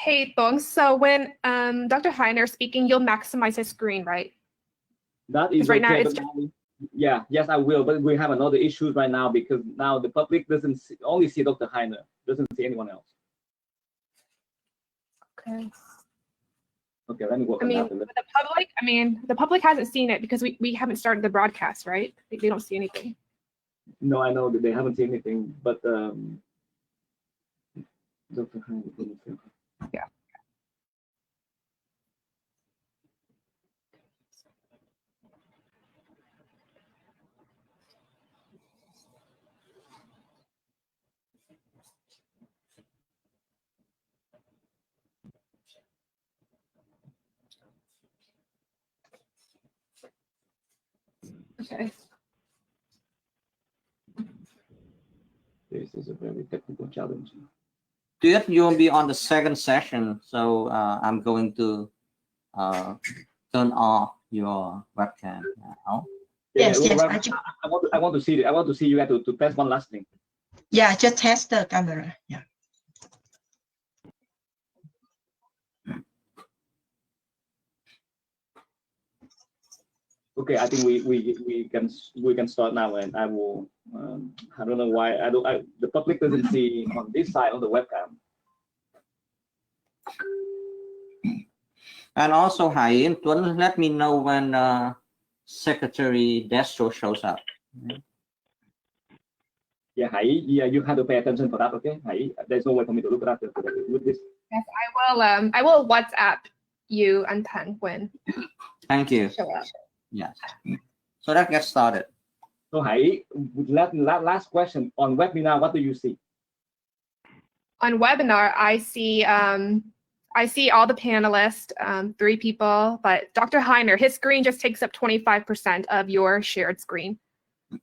Hey, Bong. So when Dr. Heiner is speaking, you'll maximize his screen, right? That is right okay, now but yeah, yes, I will. But we have another issue right now because now the public doesn't only see Dr. Heiner, doesn't see anyone else. Okay. Okay, let me work on that. The public hasn't seen it because we haven't started the broadcast, right? They don't see anything. No, I know that they haven't seen anything, but Dr. Heiner. Yeah. Okay. This is a very technical challenge. Dude, you'll be on the second session, so I'm going to turn off your webcam now. Yes, yes. I want to see it. I want to see you have to test one last thing. Yeah, just test the camera. Yeah. Okay, I think we can start now, and I will. I don't know why the public doesn't see on this side of the webcam. And also, Hai Tuấn, let me know when Secretary Destro shows up. Yeah, Hai, yeah, you have to pay attention for that, okay? Hai, there's no way for me to look at that with this. Yes, I will WhatsApp you and Tan when. Thank you. Show up. Yes. So let's get started. So Hai, last question on webinar. What do you see? On webinar, I see all the panelists, 3 people, but Dr. Heiner, his screen just takes up 25% of your shared screen.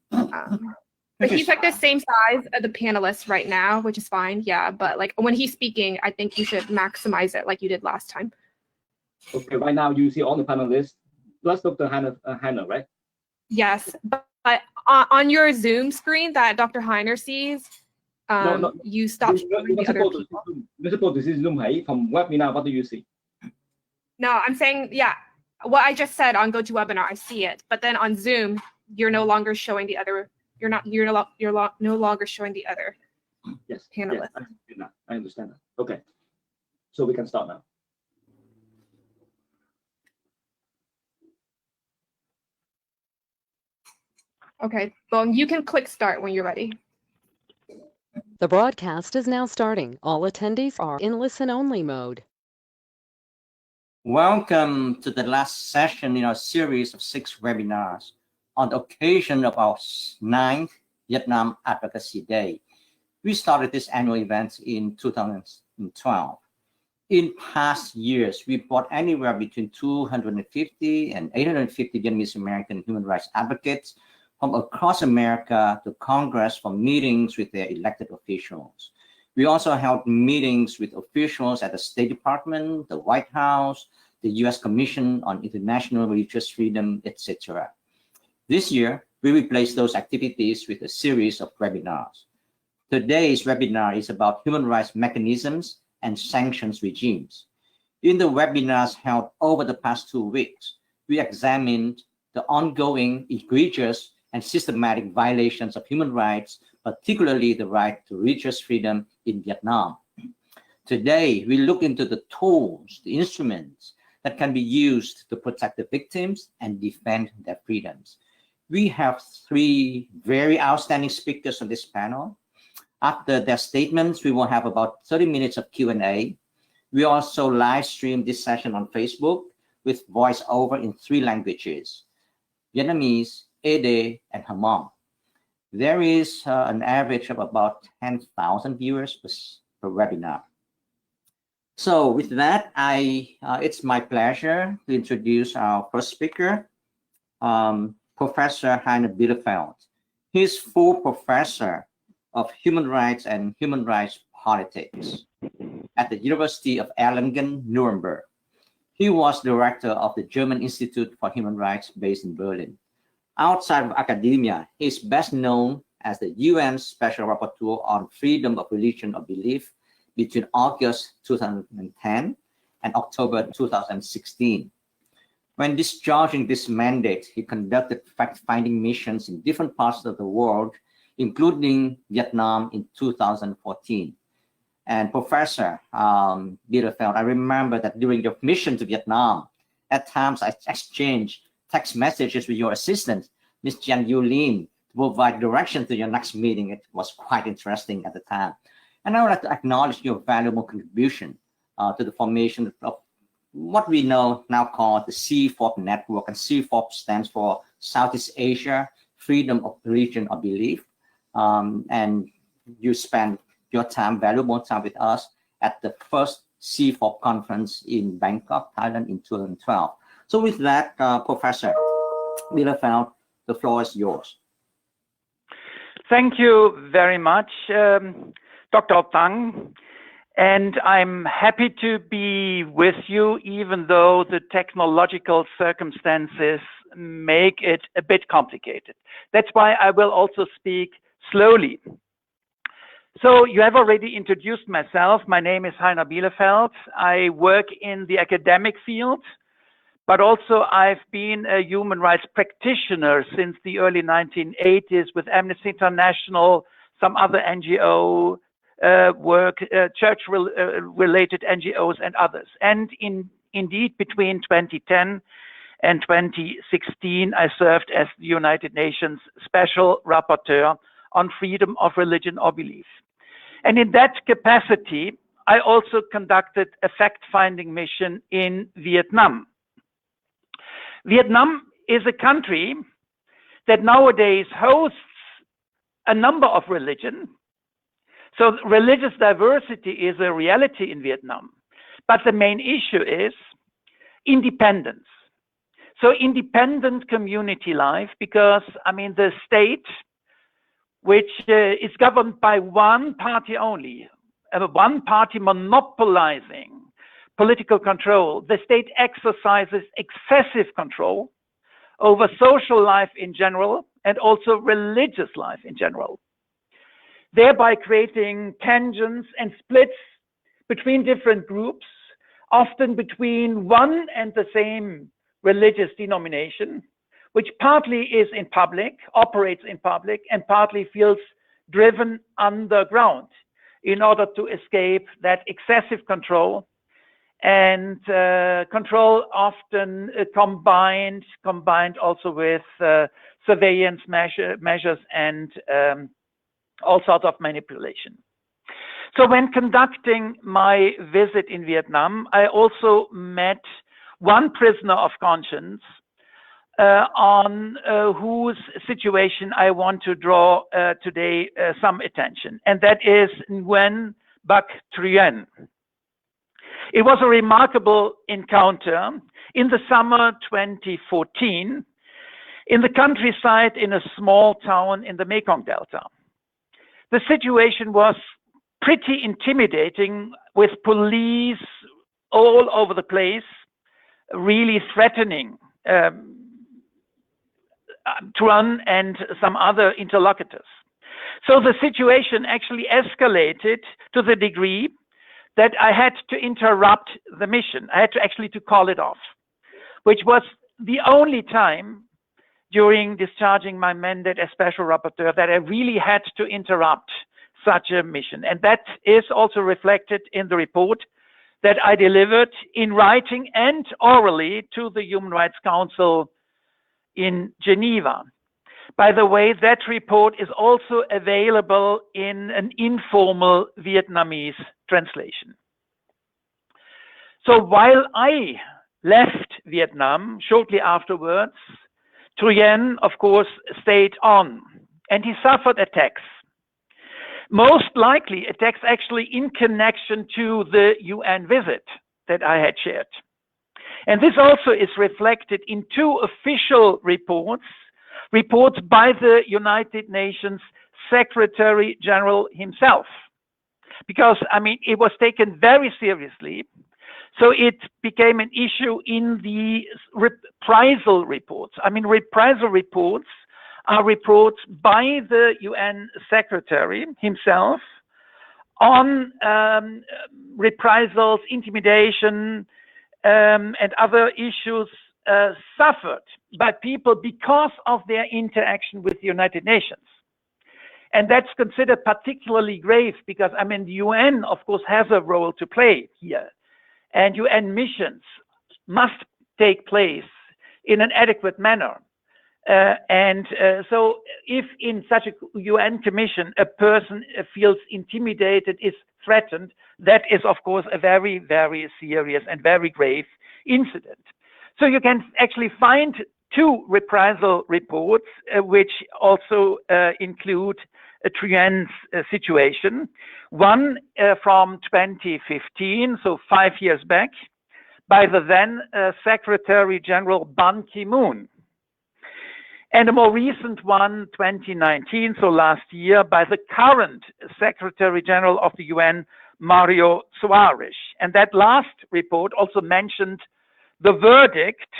But he's like the same size of the panelists right now, which is fine. Yeah, but like when he's speaking, I think you should maximize it like you did last time. Okay, right now you see all the panelists plus Dr. Heiner, right? Yes, but on your Zoom screen that Dr. Heiner sees, no, you stop showing the other people. You're supposed to see Zoom, Hai. From webinar, what do you see? No, I'm saying, yeah, what I just said on GoToWebinar, I see it, but then on Zoom, you're no longer showing the other. You're no longer showing the other panelists. Yes, I understand that. Okay, so we can start now. Okay, well, you can click start when you're ready. The broadcast is now starting. All attendees are in listen-only mode. Welcome to the last session in our series of 6 webinars on the occasion of our 9th Vietnam Advocacy Day. We started this annual event in 2012. In past years, we brought anywhere between 250 and 850 Vietnamese American human rights advocates from across America to Congress for meetings with their elected officials. We also held meetings with officials at the State Department, the White House, the U.S. Commission on International Religious Freedom, etc. This year, we replaced those activities with a series of webinars. Today's webinar is about human rights mechanisms and sanctions regimes. In the webinars held over the past 2 weeks, we examined the ongoing egregious and systematic violations of human rights, particularly the right to religious freedom in Vietnam. Today, we look into the tools, the instruments that can be used to protect the victims and defend their freedoms. We have 3 very outstanding speakers on this panel. After their statements, we will have about 30 minutes of Q&A. We also live stream this session on Facebook with voiceover in 3 languages: Vietnamese, Ede, and Hmong. There is an average of about 10,000 viewers per webinar. So with that, it's my pleasure to introduce our first speaker, Professor Heiner Bielefeld. He's full professor of human rights and human rights politics at the University of Erlangen-Nuremberg. He was director of the German Institute for Human Rights based in Berlin. Outside of academia, he is best known as the UN Special Rapporteur on Freedom of Religion or Belief, between August 2010 and October 2016. When discharging this mandate, he conducted fact-finding missions in different parts of the world, including Vietnam in 2014. And Professor Bielefeld, I remember that during your mission to Vietnam, at times I exchanged text messages with your assistant, Ms. Jan Yulin, to provide direction to your next meeting. It was quite interesting at the time. And I would like to acknowledge your valuable contribution to the formation of what we now call the CFOP network. And CFOP stands for Southeast Asia Freedom of Religion or Belief. And you spent your time, valuable time with us at the first CFOP conference in Bangkok, Thailand in 2012. So with that, Professor Bielefeld, the floor is yours. Thank you very much, Dr. Tang. And I'm happy to be with you, even though the technological circumstances make it a bit complicated. That's why I will also speak slowly. So you have already introduced myself. My name is Heiner Bielefeld. I work in the academic field, but also I've been a human rights practitioner since the early 1980s with Amnesty International, some other NGO work, church-related NGOs and others. And indeed, between 2010 and 2016, I served as the United Nations Special Rapporteur on freedom of religion or belief. And in that capacity, I also conducted a fact-finding mission in Vietnam. Vietnam is a country that nowadays hosts a number of religions. So religious diversity is a reality in Vietnam. But the main issue is independence. So independent community life, because, I mean, the state, which is governed by one party only, one party monopolizing political control. The state exercises excessive control over social life in general and also religious life in general, thereby creating tensions and splits between different groups, often between one and the same religious denomination, which partly is in public, operates in public, and partly feels driven underground in order to escape that excessive control, and control often combined also with surveillance measures and all sorts of manipulation. So when conducting my visit in Vietnam, I also met one prisoner of conscience on whose situation I want to draw today some attention, and that is Nguyen Bac Truyen. It was a remarkable encounter in the summer 2014 in the countryside in a small town in the Mekong Delta. The situation was pretty intimidating, with police all over the place, really threatening Truan and some other interlocutors. So the situation actually escalated to the degree that I had to interrupt the mission. I had to actually call it off, which was the only time during discharging my mandate as Special Rapporteur that I really had to interrupt such a mission. And that is also reflected in the report that I delivered in writing and orally to the Human Rights Council in Geneva. By the way, that report is also available in an informal Vietnamese translation. So while I left Vietnam shortly afterwards, Truyen, of course, stayed on, and he suffered attacks. Most likely attacks actually in connection to the UN visit that I had shared. And this also is reflected in two official reports by the United Nations Secretary General himself. Because, I mean, it was taken very seriously. So it became an issue in the reprisal reports. I mean, reprisal reports are reports by the UN Secretary himself on reprisals, intimidation, and other issues suffered by people because of their interaction with the United Nations. And that's considered particularly grave because, I mean, the UN, of course, has a role to play here. And UN missions must take place in an adequate manner. So if in such a UN commission a person feels intimidated, is threatened, that is, of course, a very, very serious and very grave incident. So you can actually find 2 reprisal reports, which also include Truyen's situation. One from 2015, so 5 years back, by the then Secretary General Ban Ki-moon. And a more recent one, 2019, so last year, by the current Secretary General of the UN, Mario Soares. And that last report also mentioned the verdict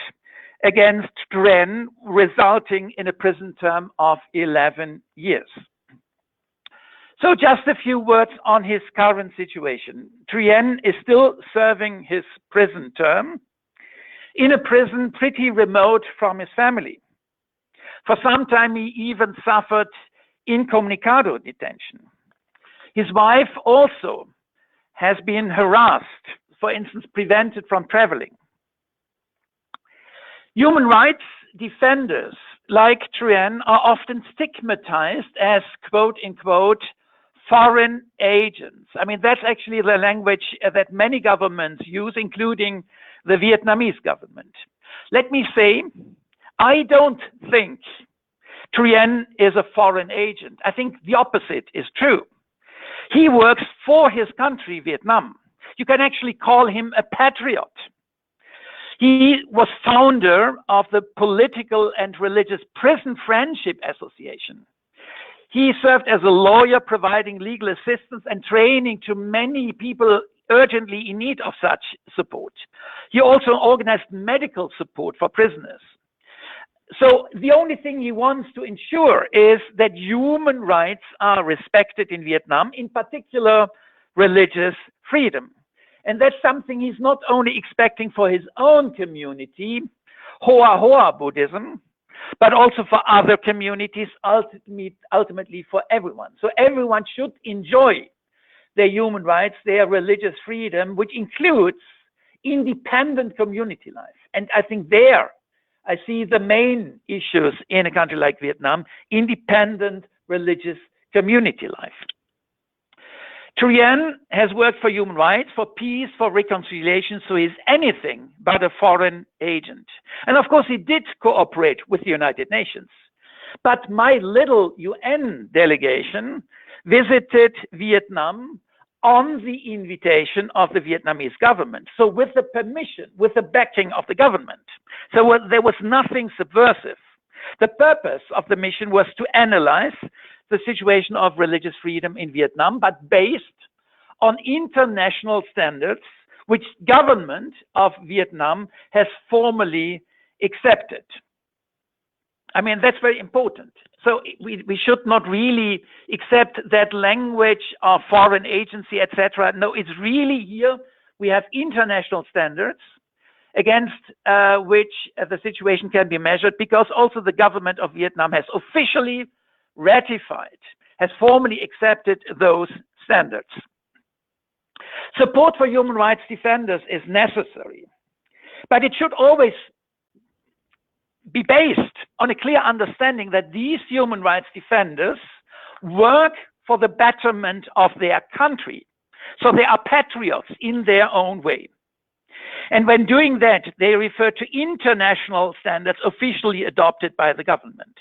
against Truen, resulting in a prison term of 11 years. So just a few words on his current situation. Truen is still serving his prison term in a prison pretty remote from his family. For some time, he even suffered incommunicado detention. His wife also has been harassed, for instance, prevented from traveling. Human rights defenders like Truen are often stigmatized as, quote unquote, foreign agents. I mean, that's actually the language that many governments use, including the Vietnamese government. Let me say, I don't think Truen is a foreign agent. I think the opposite is true. He works for his country, Vietnam. You can actually call him a patriot. He was founder of the Political and Religious Prison Friendship Association. He served as a lawyer, providing legal assistance and training to many people urgently in need of such support. He also organized medical support for prisoners. So the only thing he wants to ensure is that human rights are respected in Vietnam, in particular religious freedom. And that's something he's not only expecting for his own community, Hoa Hoa Buddhism, but also for other communities, ultimately for everyone. So everyone should enjoy their human rights, their religious freedom, which includes independent community life. And I think there I see the main issues in a country like Vietnam: independent religious community life. Truen has worked for human rights, for peace, for reconciliation, so he's anything but a foreign agent. And of course, he did cooperate with the United Nations. But my little UN delegation visited Vietnam on the invitation of the Vietnamese government. So with the permission, with the backing of the government. So there was nothing subversive. The purpose of the mission was to analyze the situation of religious freedom in Vietnam, but based on international standards, which government of Vietnam has formally accepted. I mean, that's very important. So we should not really accept that language of foreign agency, etc. No, it's really here we have international standards against which the situation can be measured, because also the government of Vietnam has officially ratified, has formally accepted those standards. Support for human rights defenders is necessary, but it should always be based on a clear understanding that these human rights defenders work for the betterment of their country. So they are patriots in their own way. And when doing that, they refer to international standards officially adopted by the government.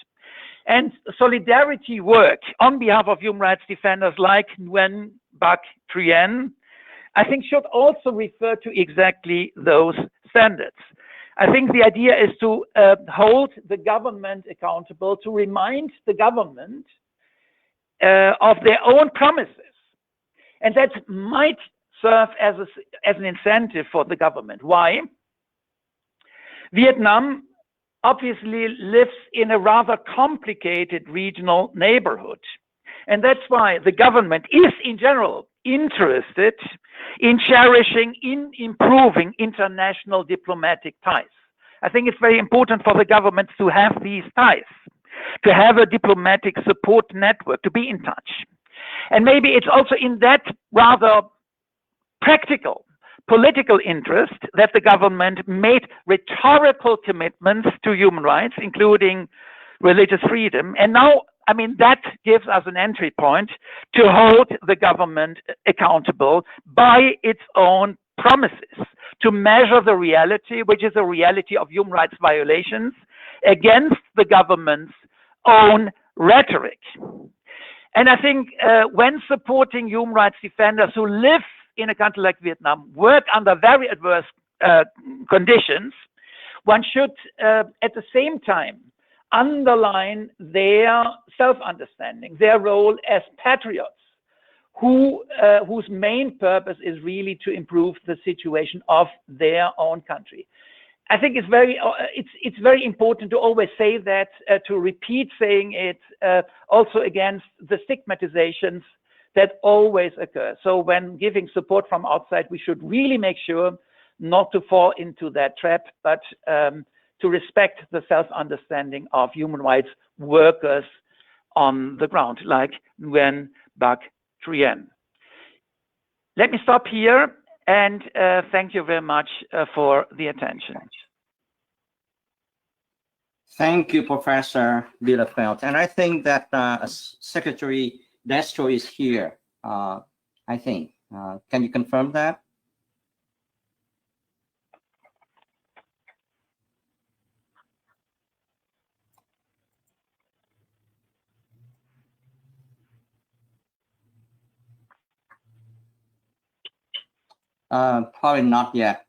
And solidarity work on behalf of human rights defenders like Nguyen Bac Trien, I think, should also refer to exactly those standards. I think the idea is to hold the government accountable, to remind the government of their own promises. And that might serve as an incentive for the government. Why? Vietnam obviously lives in a rather complicated regional neighborhood. And that's why the government is in general interested in cherishing, in improving international diplomatic ties. I think it's very important for the governments to have these ties, to have a diplomatic support network, to be in touch. And maybe it's also in that rather practical political interest that the government made rhetorical commitments to human rights, including religious freedom. And now, I mean, that gives us an entry point to hold the government accountable by its own promises, to measure the reality, which is a reality of human rights violations, against the government's own rhetoric. And I think when supporting human rights defenders who live in a country like Vietnam, work under very adverse conditions, one should at the same time underline their self-understanding, their role as patriots, whose main purpose is really to improve the situation of their own country. I think it's very important to always say that, to repeat saying it, also against the stigmatizations that always occur. So when giving support from outside, we should really make sure not to fall into that trap, but to respect the self-understanding of human rights workers on the ground, like Nguyen Bac Trien. Let me stop here, and thank you very much for the attention. Thank you, Professor Bielefeld. And I think that Secretary Destro is here, I think. Can you confirm that? Probably not yet.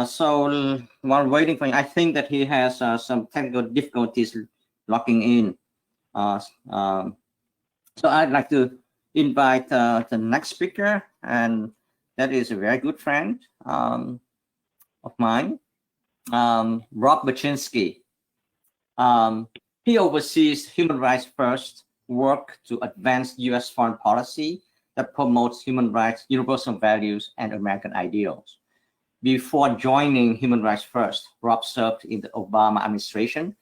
So while waiting for him, I think that he has some technical difficulties logging in. So I'd like to invite the next speaker, and that is a very good friend of mine, Rob Baczynski. He oversees Human Rights First work to advance U.S. foreign policy that promotes human rights, universal values, and American ideals. Before joining Human Rights First, Rob served in the Obama administration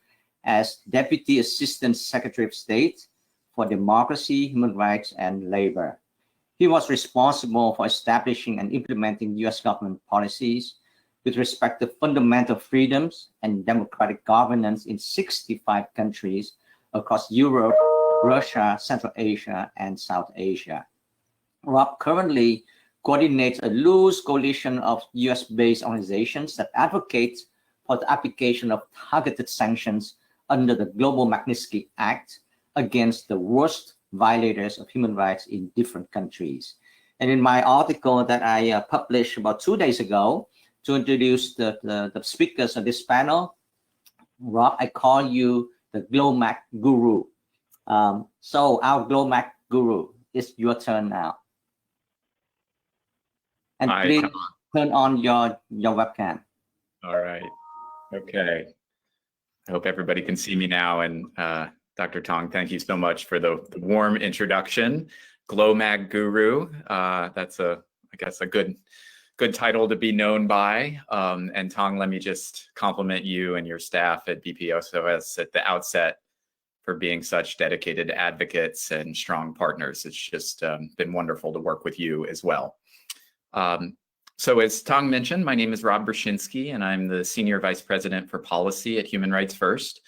as Deputy Assistant Secretary of State for Democracy, Human Rights, and Labor. He was responsible for establishing and implementing U.S. government policies with respect to fundamental freedoms and democratic governance in 65 countries across Europe, Russia, Central Asia, and South Asia. Rob currently coordinates a loose coalition of US-based organizations that advocate for the application of targeted sanctions under the Global Magnitsky Act against the worst violators of human rights in different countries. And in my article that I published about 2 days ago to introduce the speakers of this panel, Rob, I call you the GloMac Guru. So our GloMac Guru, it's your turn now. And Hi, please Tom. turn on your webcam. All right. Okay. I hope everybody can see me now. And Dr. Tong, thank you so much for the warm introduction. GloMag Guru. That's I guess a good title to be known by. And Tong, let me just compliment you and your staff at BPSOS at the outset for being such dedicated advocates and strong partners. It's just been wonderful to work with you as well. So as Tong mentioned, my name is Rob Baczynski, and I'm the Senior Vice President for Policy at Human Rights First.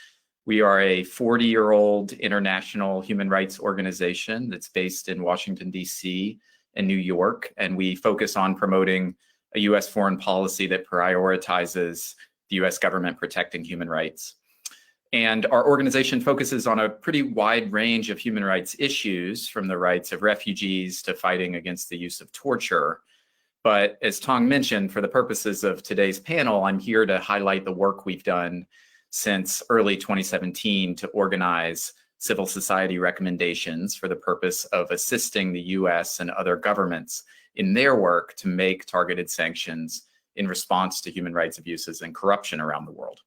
We are a 40-year-old international human rights organization that's based in Washington, D.C. and New York, and we focus on promoting a U.S. foreign policy that prioritizes the U.S. government protecting human rights. And our organization focuses on a pretty wide range of human rights issues, from the rights of refugees to fighting against the use of torture. But as Tong mentioned, for the purposes of today's panel, I'm here to highlight the work we've done since early 2017 to organize civil society recommendations for the purpose of assisting the US and other governments in their work to make targeted sanctions in response to human rights abuses and corruption around the world.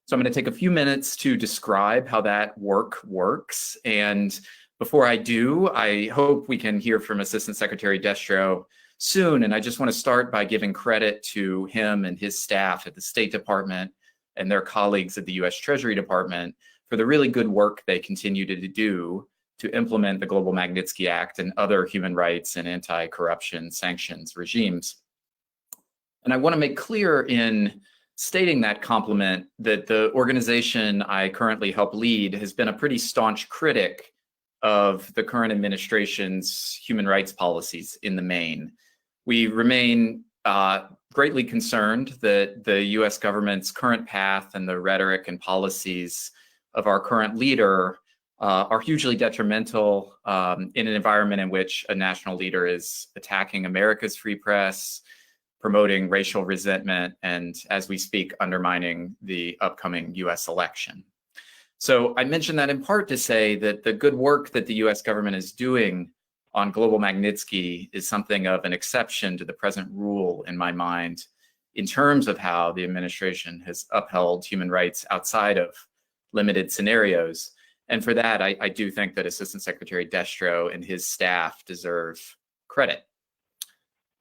So I'm going to take a few minutes to describe how that work works and Before I do, I hope we can hear from Assistant Secretary Destro soon, and I just want to start by giving credit to him and his staff at the State Department and their colleagues at the U.S. Treasury Department for the really good work they continue to do to implement the Global Magnitsky Act and other human rights and anti-corruption sanctions regimes. And I want to make clear in stating that compliment that the organization I currently help lead has been a pretty staunch critic of the current administration's human rights policies in the main. We remain greatly concerned that the US government's current path and the rhetoric and policies of our current leader are hugely detrimental in an environment in which a national leader is attacking America's free press, promoting racial resentment, and as we speak, undermining the upcoming US election. So I mention that in part to say that the good work that the US government is doing on Global Magnitsky is something of an exception to the present rule in my mind, in terms of how the administration has upheld human rights outside of limited scenarios. And for that, I do think that Assistant Secretary Destro and his staff deserve credit.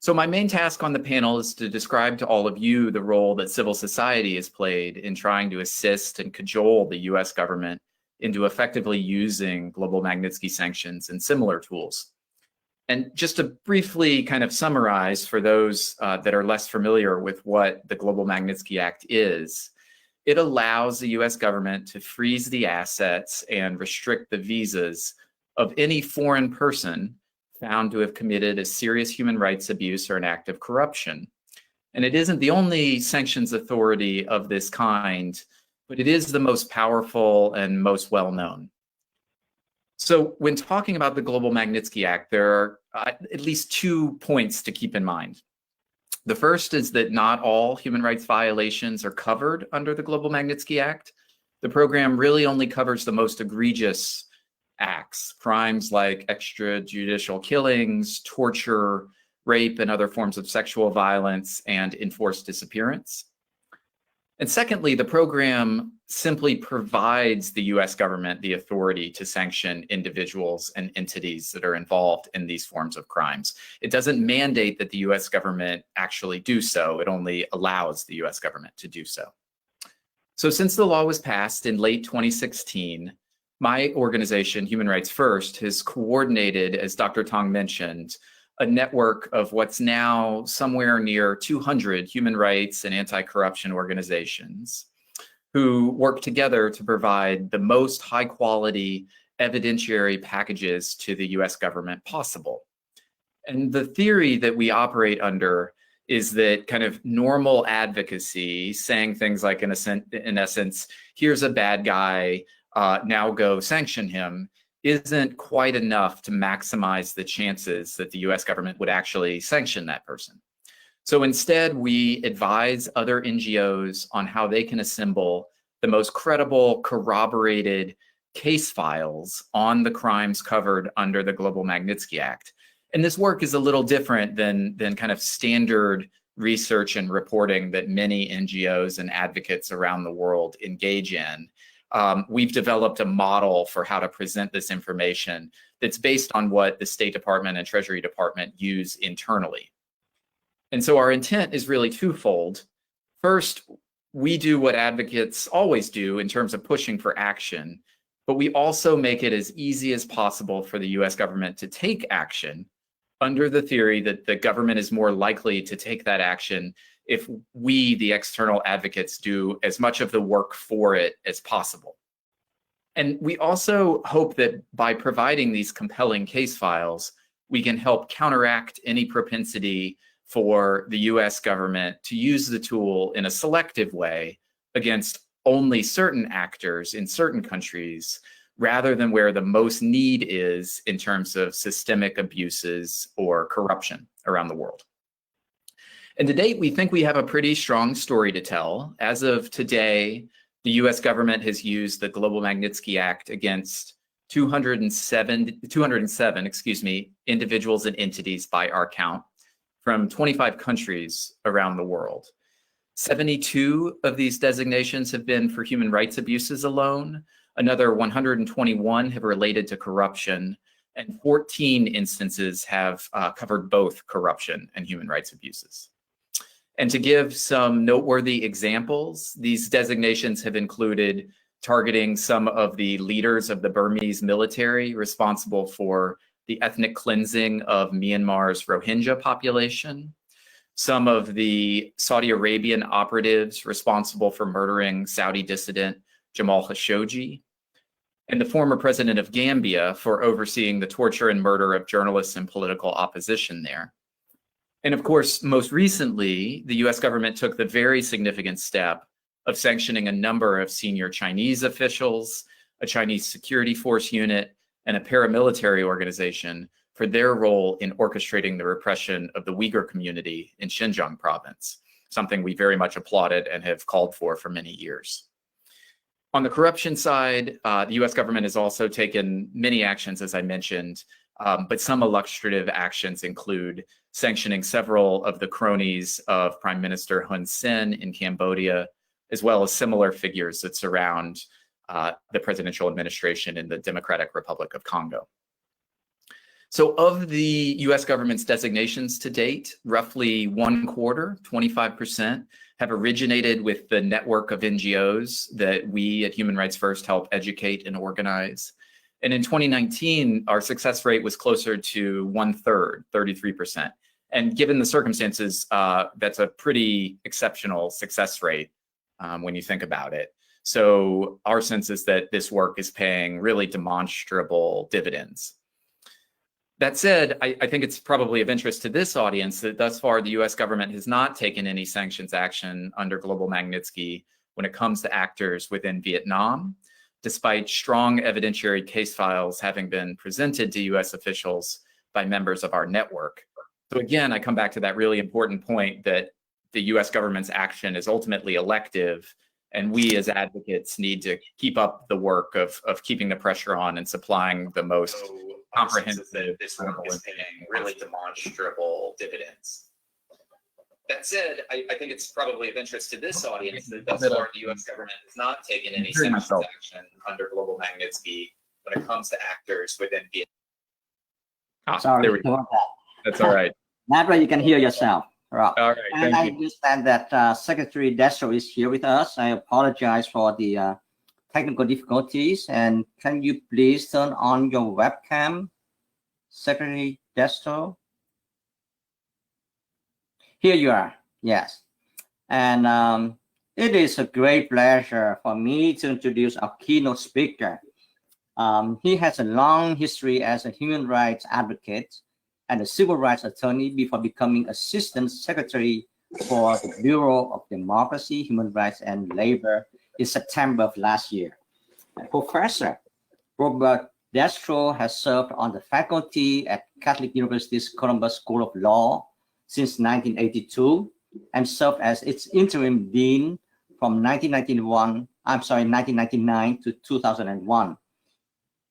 So my main task on the panel is to describe to all of you the role that civil society has played in trying to assist and cajole the US government into effectively using Global Magnitsky sanctions and similar tools. And just to briefly kind of summarize for those that are less familiar with what the Global Magnitsky Act is, it allows the US government to freeze the assets and restrict the visas of any foreign person found to have committed a serious human rights abuse or an act of corruption. And it isn't the only sanctions authority of this kind, but it is the most powerful and most well-known. So when talking about the Global Magnitsky Act, there are at least 2 points to keep in mind. The first is that not all human rights violations are covered under the Global Magnitsky Act. The program really only covers the most egregious acts, crimes like extrajudicial killings, torture, rape, and other forms of sexual violence, and enforced disappearance. And secondly, the program simply provides the US government the authority to sanction individuals and entities that are involved in these forms of crimes. It doesn't mandate that the US government actually do so. It only allows the US government to do so. So since the law was passed in late 2016, my organization, Human Rights First, has coordinated, as Dr. Tong mentioned, a network of what's now somewhere near 200 human rights and anti-corruption organizations who work together to provide the most high-quality evidentiary packages to the US government possible. And the theory that we operate under is that kind of normal advocacy, saying things like, in essence, here's a bad guy, now go sanction him, isn't quite enough to maximize the chances that the US government would actually sanction that person. So instead, we advise other NGOs on how they can assemble the most credible, corroborated case files on the crimes covered under the Global Magnitsky Act. And this work is a little different than kind of standard research and reporting that many NGOs and advocates around the world engage in. We've developed a model for how to present this information that's based on what the State Department and Treasury Department use internally. And so our intent is really twofold. First, we do what advocates always do in terms of pushing for action, but we also make it as easy as possible for the US government to take action under the theory that the government is more likely to take that action if we, the external advocates, do as much of the work for it as possible. And we also hope that by providing these compelling case files, we can help counteract any propensity for the US government to use the tool in a selective way against only certain actors in certain countries, rather than where the most need is in terms of systemic abuses or corruption around the world. And to date, we think we have a pretty strong story to tell. As of today, the US government has used the Global Magnitsky Act against 207 individuals and entities by our count from 25 countries around the world. 72 of these designations have been for human rights abuses alone. Another 121 have related to corruption, and 14 instances have covered both corruption and human rights abuses. And to give some noteworthy examples, these designations have included targeting some of the leaders of the Burmese military responsible for the ethnic cleansing of Myanmar's Rohingya population, some of the Saudi Arabian operatives responsible for murdering Saudi dissident Jamal Khashoggi, and the former president of Gambia for overseeing the torture and murder of journalists and political opposition there. And of course, most recently, the US government took the very significant step of sanctioning a number of senior Chinese officials, a Chinese security force unit, and a paramilitary organization for their role in orchestrating the repression of the Uyghur community in Xinjiang province, something we very much applauded and have called for many years. On the corruption side, the US government has also taken many actions, as I mentioned, but some illustrative actions include sanctioning several of the cronies of Prime Minister Hun Sen in Cambodia, as well as similar figures that surround the presidential administration in the Democratic Republic of Congo. So of the US government's designations to date, roughly 1/4, 25%, have originated with the network of NGOs that we at Human Rights First help educate and organize. And in 2019, our success rate was closer to 1/3, 33%. And given the circumstances, that's a pretty exceptional success rate when you think about it. So our sense is that this work is paying really demonstrable dividends. That said, I think it's probably of interest to this audience that thus far the US government has not taken any sanctions action under Global Magnitsky when it comes to actors within Vietnam, despite strong evidentiary case files having been presented to US officials by members of our network. So again, I come back to that really important point that the US government's action is ultimately elective, and we as advocates need to keep up the work of keeping the pressure on and supplying the most comprehensive, affordable, and paying really demonstrable dividends. That said, I think it's probably of interest to this audience that thus far the US government has not taken any sanctions action under Global Magnitsky when it comes to actors within Vietnam. Sorry there we go. about that. That's all right. That way you can hear yourself. Right. All right, and I understand that Secretary Destro is here with us. I apologize for the technical difficulties. And can you please turn on your webcam, Secretary Destro? Here you are. Yes. And it is a great pleasure for me to introduce our keynote speaker. He has a long history as a human rights advocate and a civil rights attorney before becoming Assistant Secretary for the Bureau of Democracy, Human Rights, and Labor in September of last year. Professor Robert Destro has served on the faculty at Catholic University's Columbus School of Law since 1982 and served as its interim dean from 1999 to 2001.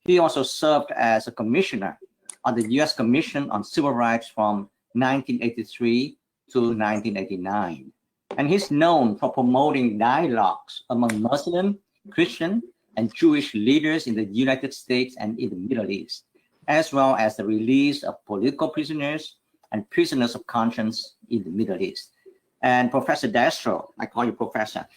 He also served as a commissioner on the U.S. Commission on Civil Rights from 1983 to 1989. And he's known for promoting dialogues among Muslim, Christian, and Jewish leaders in the United States and in the Middle East, as well as the release of political prisoners and prisoners of conscience in the Middle East. And Professor Destro, I call you Professor.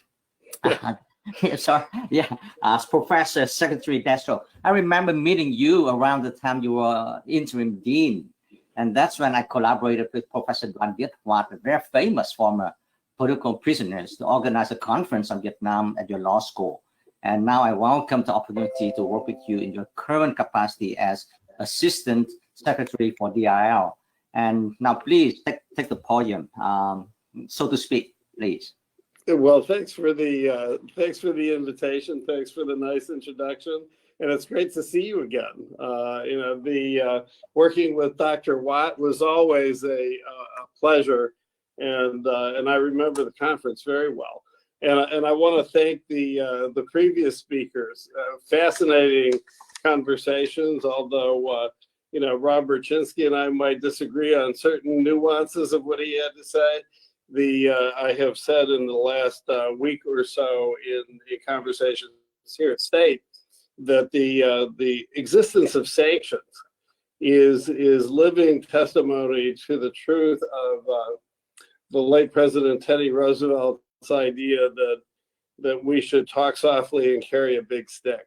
Sorry, yeah, as Professor Secretary Destro, I remember meeting you around the time you were interim dean, and that's when I collaborated with Professor Van Viet-Wat, a very famous former political prisoners, to organize a conference on Vietnam at your law school. And now I welcome the opportunity to work with you in your current capacity as Assistant Secretary for DIL. And now, please take the podium, so to speak, please. Well, thanks for the invitation. Thanks for the nice introduction, and it's great to see you again. Working with Dr. Watt was always a pleasure, and I remember the conference very well. And I want to thank the previous speakers. Fascinating conversations, although Rob Berchinsky and I might disagree on certain nuances of what he had to say. I have said in the last week or so in conversations here at State that the existence of sanctions is living testimony to the truth of the late President Teddy Roosevelt's idea that we should talk softly and carry a big stick,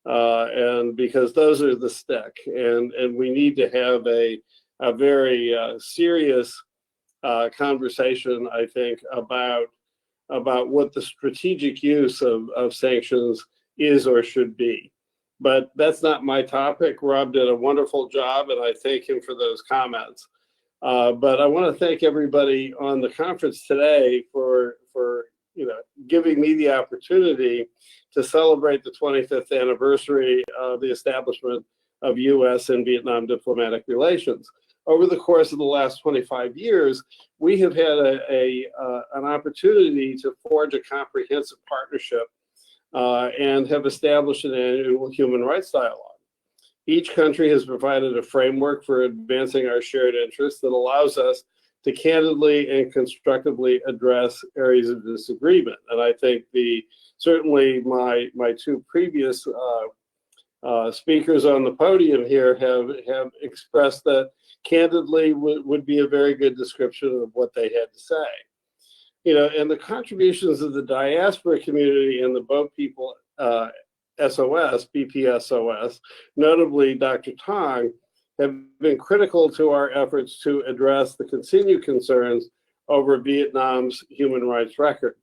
and because those are the stick, and we need to have a very serious conversation, I think, about what the strategic use of sanctions is or should be. But that's not my topic. Rob did a wonderful job, and I thank him for those comments. But I want to thank everybody on the conference today for giving me the opportunity to celebrate the 25th anniversary of the establishment of U.S. and Vietnam diplomatic relations. Over the course of the last 25 years, we have had an opportunity to forge a comprehensive partnership and have established an annual human rights dialogue. Each country has provided a framework for advancing our shared interests that allows us to candidly and constructively address areas of disagreement. And I think certainly my two previous speakers on the podium here have expressed that candidly would be a very good description of what they had to say. And the contributions of the diaspora community and the Boat People SOS, BPSOS, notably Dr. Tong, have been critical to our efforts to address the continued concerns over Vietnam's human rights record.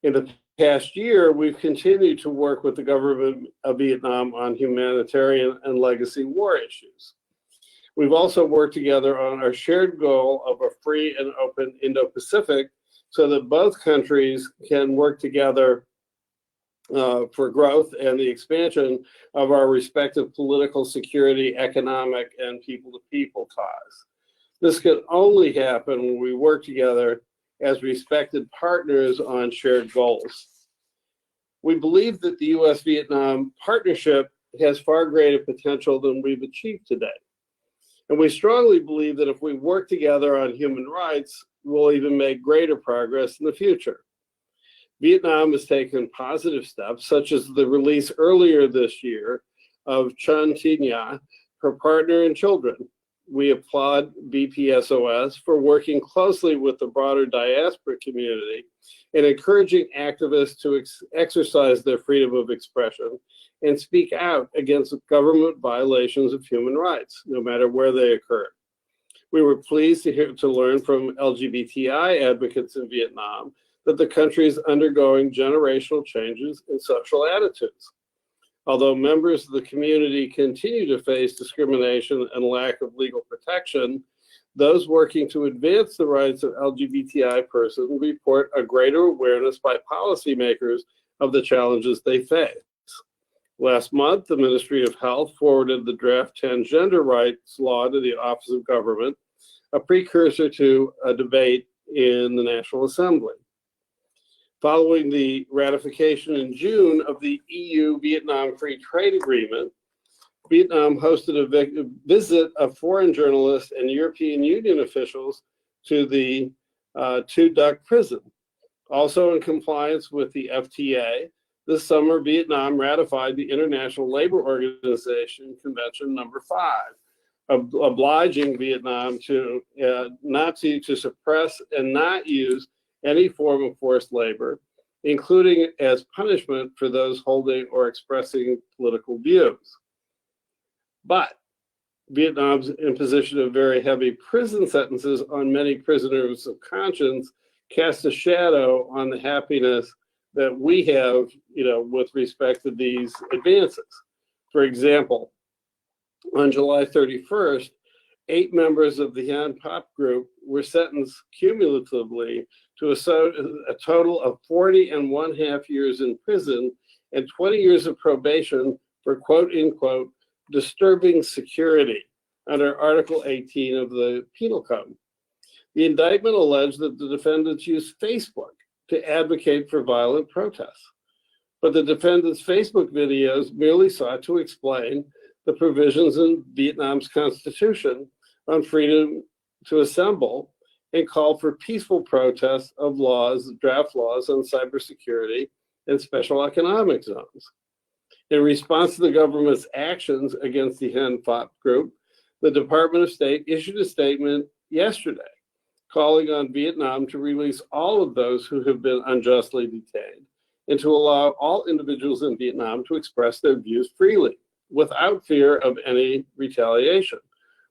In the past year, we've continued to work with the government of Vietnam on humanitarian and legacy war issues. We've also worked together on our shared goal of a free and open Indo-Pacific so that both countries can work together for growth and the expansion of our respective political, security, economic, and people-to-people ties. This can only happen when we work together as respected partners on shared goals. We believe that the U.S.-Vietnam partnership has far greater potential than we've achieved today. And we strongly believe that if we work together on human rights, we'll even make greater progress in the future. Vietnam has taken positive steps, such as the release earlier this year of Chun Thi Nha, her partner and children. We applaud BPSOS for working closely with the broader diaspora community and encouraging activists to exercise their freedom of expression and speak out against government violations of human rights, no matter where they occur. We were pleased to learn from LGBTI advocates in Vietnam that the country is undergoing generational changes in social attitudes. Although members of the community continue to face discrimination and lack of legal protection, those working to advance the rights of LGBTI persons report a greater awareness by policymakers of the challenges they face. Last month, the Ministry of Health forwarded the draft transgender rights law to the Office of Government, a precursor to a debate in the National Assembly. Following the ratification in June of the EU-Vietnam Free Trade Agreement, Vietnam hosted a visit of foreign journalists and European Union officials to the Tu Duc prison. Also in compliance with the FTA, this summer Vietnam ratified the International Labor Organization Convention number 5, obliging Vietnam to not to suppress and not use any form of forced labor, including as punishment for those holding or expressing political views. But Vietnam's imposition of very heavy prison sentences on many prisoners of conscience cast a shadow on the happiness that we have, with respect to these advances. For example, on July 31st, 8 members of the Hian Pop group were sentenced cumulatively to a total of 40.5 years in prison and 20 years of probation for quote unquote disturbing security under Article 18 of the Penal Code. The indictment alleged that the defendants used Facebook to advocate for violent protests, but the defendants' Facebook videos merely sought to explain the provisions in Vietnam's constitution on freedom to assemble and call for peaceful protests of draft laws on cybersecurity and special economic zones. In response to the government's actions against the Hen Phop group, the Department of State issued a statement yesterday calling on Vietnam to release all of those who have been unjustly detained and to allow all individuals in Vietnam to express their views freely without fear of any retaliation.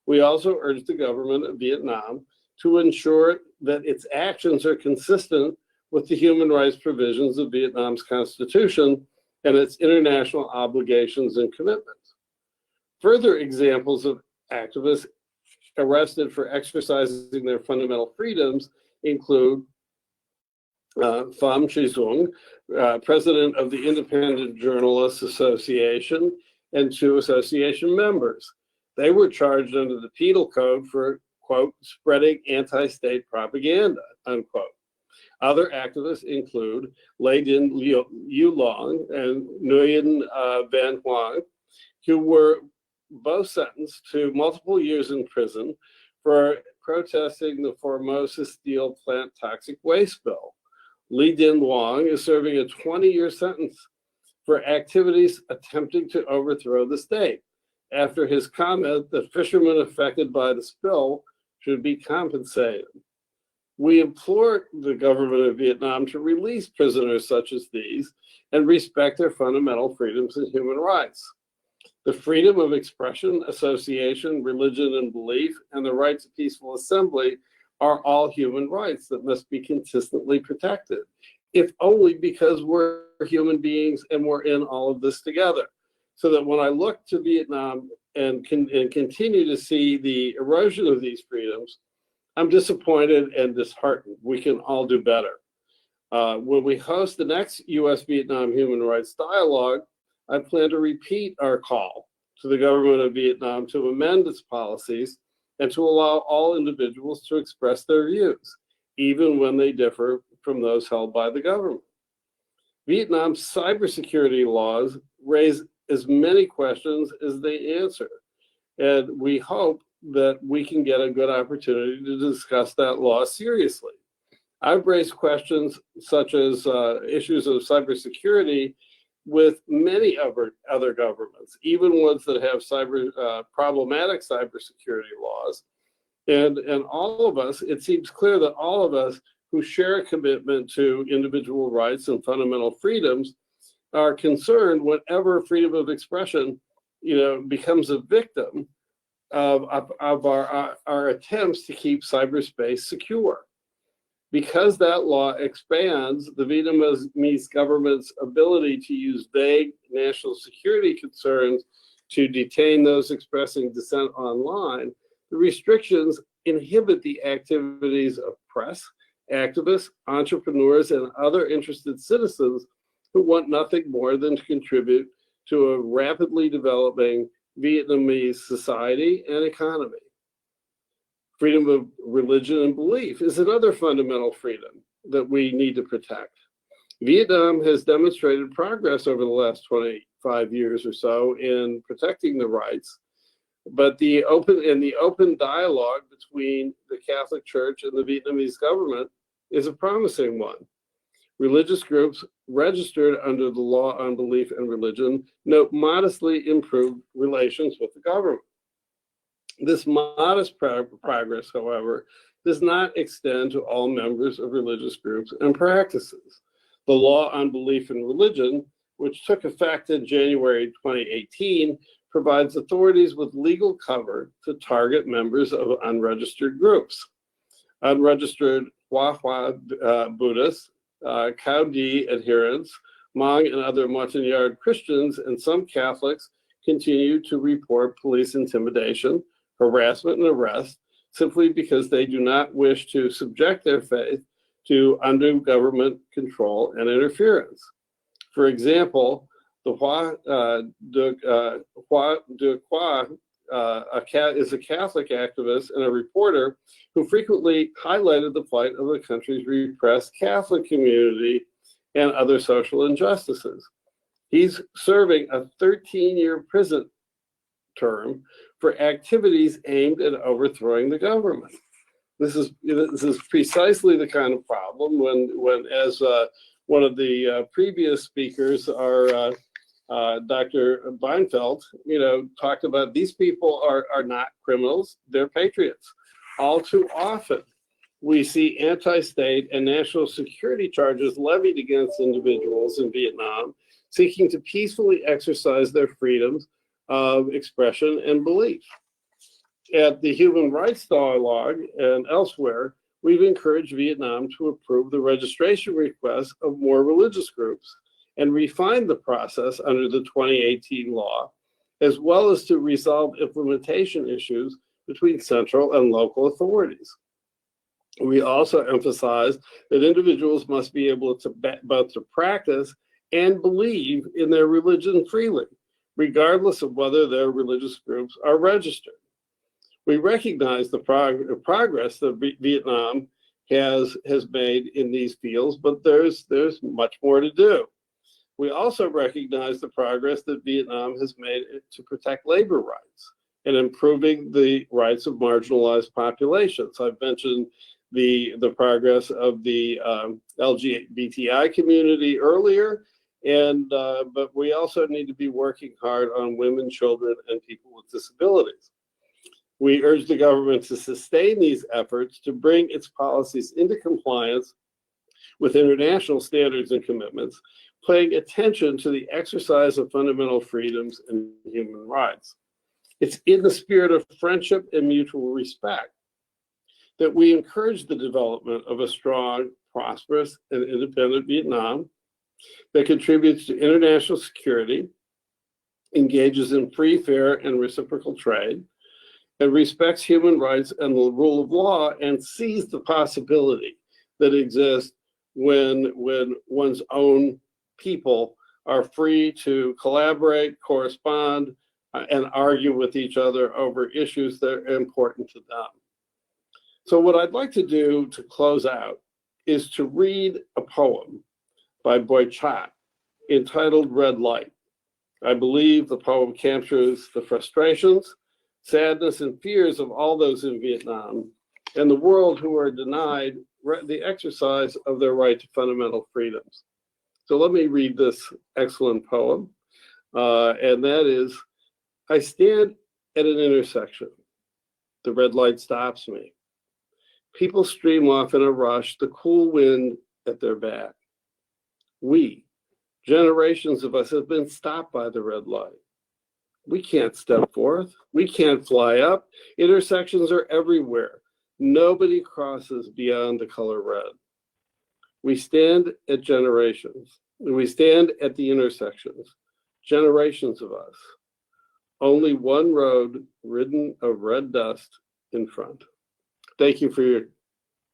We also urge the government of Vietnam to ensure that its actions are consistent with the human rights provisions of Vietnam's constitution and its international obligations and commitments. Further examples of activists arrested for exercising their fundamental freedoms include Pham Chi Dung, president of the Independent Journalists Association, and 2 association members. They were charged under the Penal Code for, quote, spreading anti-state propaganda, unquote. Other activists include Lê Dinh Nhiêu-Lộc and Nguyen Van Hoang, who were both sentenced to multiple years in prison for protesting the Formosa steel plant toxic waste spill. Lê Dinh Hoang is serving a 20-year sentence for activities attempting to overthrow the state after his comment that fishermen affected by the spill should be compensated. We implore the government of Vietnam to release prisoners such as these and respect their fundamental freedoms and human rights. The freedom of expression, association, religion, and belief, and the right to peaceful assembly are all human rights that must be consistently protected, if only because we're human beings and we're in all of this together. So that when I look to Vietnam and continue to see the erosion of these freedoms, I'm disappointed and disheartened. We can all do better. When we host the next U.S.-Vietnam Human Rights Dialogue, I plan to repeat our call to the government of Vietnam to amend its policies and to allow all individuals to express their views, even when they differ from those held by the government. Vietnam's cybersecurity laws raise as many questions as they answer, and we hope that we can get a good opportunity to discuss that law seriously. I've raised questions such as issues of cybersecurity with many other governments, even ones that have problematic cybersecurity laws. And all of us, it seems clear that all of us who share a commitment to individual rights and fundamental freedoms are concerned whenever freedom of expression, becomes a victim of our attempts to keep cyberspace secure. Because that law expands the Vietnamese government's ability to use vague national security concerns to detain those expressing dissent online, the restrictions inhibit the activities of press, activists, entrepreneurs, and other interested citizens who want nothing more than to contribute to a rapidly developing Vietnamese society and economy. Freedom of religion and belief is another fundamental freedom that we need to protect. Vietnam has demonstrated progress over the last 25 years or so in protecting the rights, but the open dialogue between the Catholic Church and the Vietnamese government is a promising one. Religious groups registered under the Law on Belief and Religion note modestly improved relations with the government. This modest progress, however, does not extend to all members of religious groups and practices. The Law on Belief and Religion, which took effect in January 2018, provides authorities with legal cover to target members of unregistered groups. Unregistered Hoa Buddhists, Cao Di adherents, Hmong and other Montagnard Christians, and some Catholics continue to report police intimidation, harassment, and arrest simply because they do not wish to subject their faith to undue government control and interference. For example, the Hoa Du Qua is a Catholic activist and a reporter who frequently highlighted the plight of the country's repressed Catholic community and other social injustices. He's serving a 13-year prison term for activities aimed at overthrowing the government. This is precisely the kind of problem when as one of the previous speakers, our Dr. Beinfeld, talked about these people are not criminals, they're patriots. All too often, we see anti-state and national security charges levied against individuals in Vietnam seeking to peacefully exercise their freedoms of expression and belief. At the Human Rights Dialogue and elsewhere, we've encouraged Vietnam to approve the registration requests of more religious groups and refine the process under the 2018 law, as well as to resolve implementation issues between central and local authorities. We also emphasize that individuals must be able to both to practice and believe in their religion freely, regardless of whether their religious groups are registered. We recognize the progress that Vietnam has made in these fields, but there's much more to do. We also recognize the progress that Vietnam has made to protect labor rights and improving the rights of marginalized populations. I've mentioned the progress of the LGBTI community earlier, but we also need to be working hard on women, children, and people with disabilities. We urge the government to sustain these efforts to bring its policies into compliance with international standards and commitments, paying attention to the exercise of fundamental freedoms and human rights. It's in the spirit of friendship and mutual respect that we encourage the development of a strong, prosperous, and independent Vietnam that contributes to international security, engages in free, fair, and reciprocal trade, and respects human rights and the rule of law, and sees the possibility that exists when one's own people are free to collaborate, correspond, and argue with each other over issues that are important to them. So what I'd like to do to close out is to read a poem by Boy Chat entitled Red Light. I believe the poem captures the frustrations, sadness, and fears of all those in Vietnam and the world who are denied the exercise of their right to fundamental freedoms. So let me read this excellent poem, and that is, I stand at an intersection. The red light stops me. People stream off in a rush, the cool wind at their back. We, generations of us, have been stopped by the red light. We can't step forth. We can't fly up. Intersections are everywhere. Nobody crosses beyond the color red. We stand at generations. We stand at the intersections. Generations of us. Only one road ridden of red dust in front. Thank you for your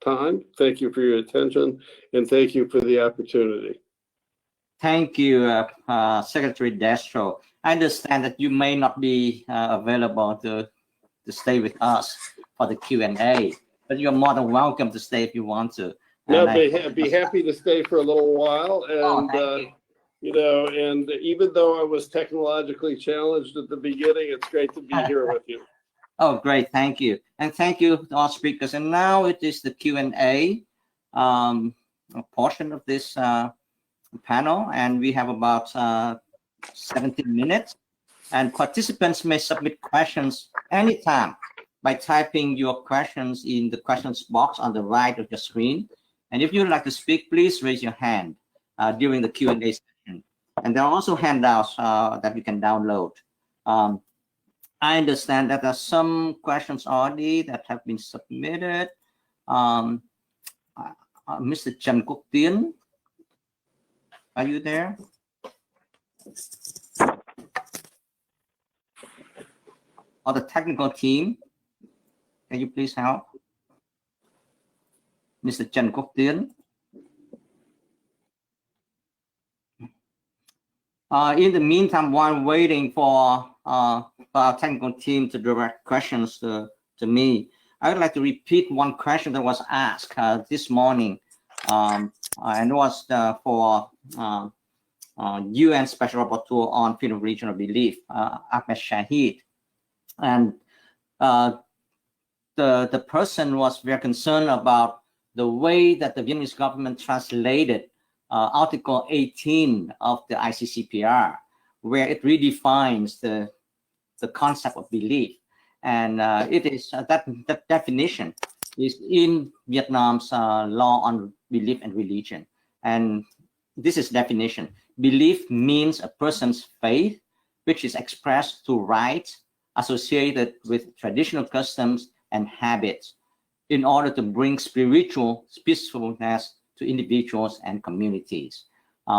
time. Thank you for your attention. And thank you for the opportunity. Thank you, Secretary Destro. I understand that you may not be available to stay with us for the Q&A, but you're more than welcome to stay if you want to. No, I'd be happy to stay for a little while. And, and even though I was technologically challenged at the beginning, it's great to be here with you. Oh, great. Thank you. And thank you to all speakers. And now it is the Q&A portion of this panel. And we have about 17 minutes. And participants may submit questions anytime by typing your questions in the questions box on the right of your screen. And if you'd like to speak, please raise your hand during the Q&A session. And there are also handouts that you can download. I understand that there are some questions already that have been submitted. Mr. Trần Quốc Tiến, are you there? Or the technical team, can you please help? Mr. Trần Quốc Tiến. In the meantime, while waiting for our technical team to direct questions to me, I would like to repeat one question that was asked this morning, and it was for UN Special Rapporteur on Freedom of Religion or Belief, Ahmed Shahid. And the person was very concerned about the way that the Vietnamese government translated Article 18 of the ICCPR, where it redefines the concept of belief. And it is that definition is in Vietnam's law on belief and religion. And this is definition. Belief means a person's faith, which is expressed through rites associated with traditional customs and habits in order to bring spiritual peacefulness to individuals and communities.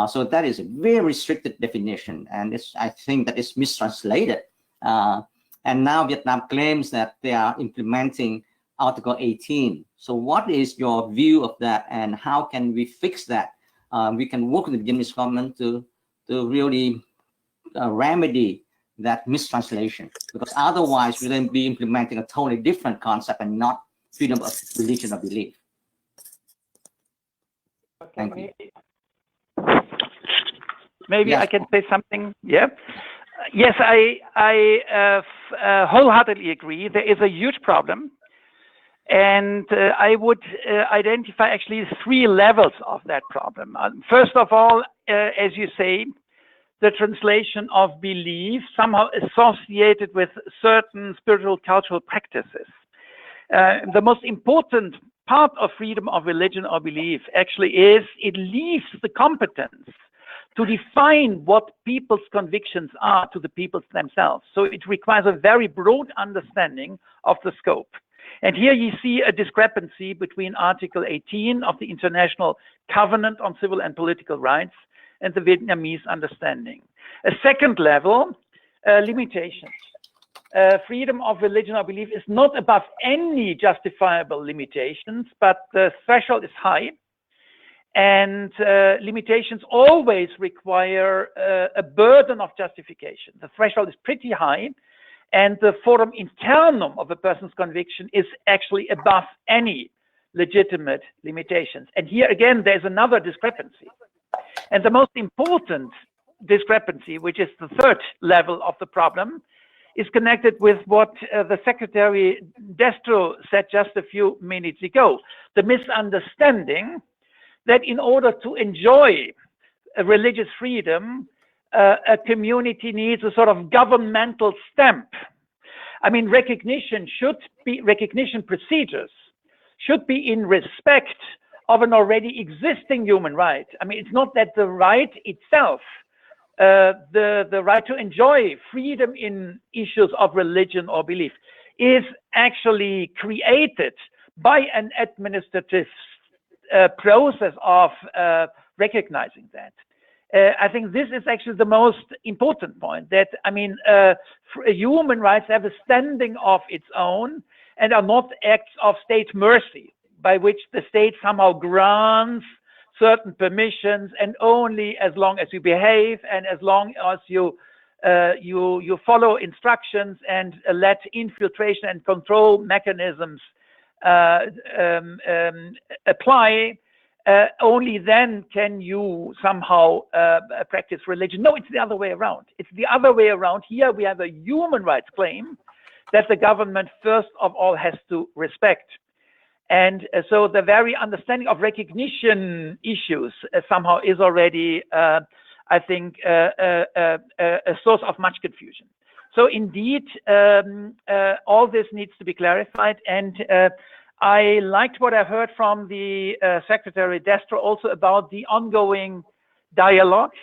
So that is a very restricted definition, and I think that is mistranslated. And now Vietnam claims that they are implementing Article 18. So what is your view of that, and how can we fix that? We can work with the Vietnamese government to really remedy that mistranslation, because otherwise we'll then be implementing a totally different concept and not freedom of religion or belief. Thank you. Maybe Yes. I can say something. Yeah. Yes, I wholeheartedly agree. There is a huge problem, and I would identify actually 3 levels of that problem. First of all, as you say, the translation of belief somehow associated with certain spiritual cultural practices. The most important part of freedom of religion or belief actually is it leaves the competence to define what people's convictions are to the people themselves. So it requires a very broad understanding of the scope. And here you see a discrepancy between Article 18 of the International Covenant on Civil and Political Rights and the Vietnamese understanding. A second level, limitations. Freedom of religion or belief is not above any justifiable limitations, but the threshold is high. And limitations always require a burden of justification. The threshold is pretty high, and the forum internum of a person's conviction is actually above any legitimate limitations. And here again, there's another discrepancy. And the most important discrepancy, which is the third level of the problem, is connected with what the Secretary Destro said just a few minutes ago. The misunderstanding that in order to enjoy a religious freedom, a community needs a sort of governmental stamp. I mean, recognition procedures should be in respect of an already existing human right. I mean, it's not that the right itself, the right to enjoy freedom in issues of religion or belief, is actually created by an administrative process of recognizing that. I think this is actually the most important point, that, I mean, human rights have a standing of its own and are not acts of state mercy, by which the state somehow grants certain permissions, and only as long as you behave and as long as you follow instructions and let infiltration and control mechanisms apply, only then can you somehow practice religion. No, it's the other way around. It's the other way around. Here we have a human rights claim that the government first of all has to respect. And so the very understanding of recognition issues somehow is already, I think, a source of much confusion. So indeed, all this needs to be clarified. And I liked what I heard from the Secretary Destro also about the ongoing dialogue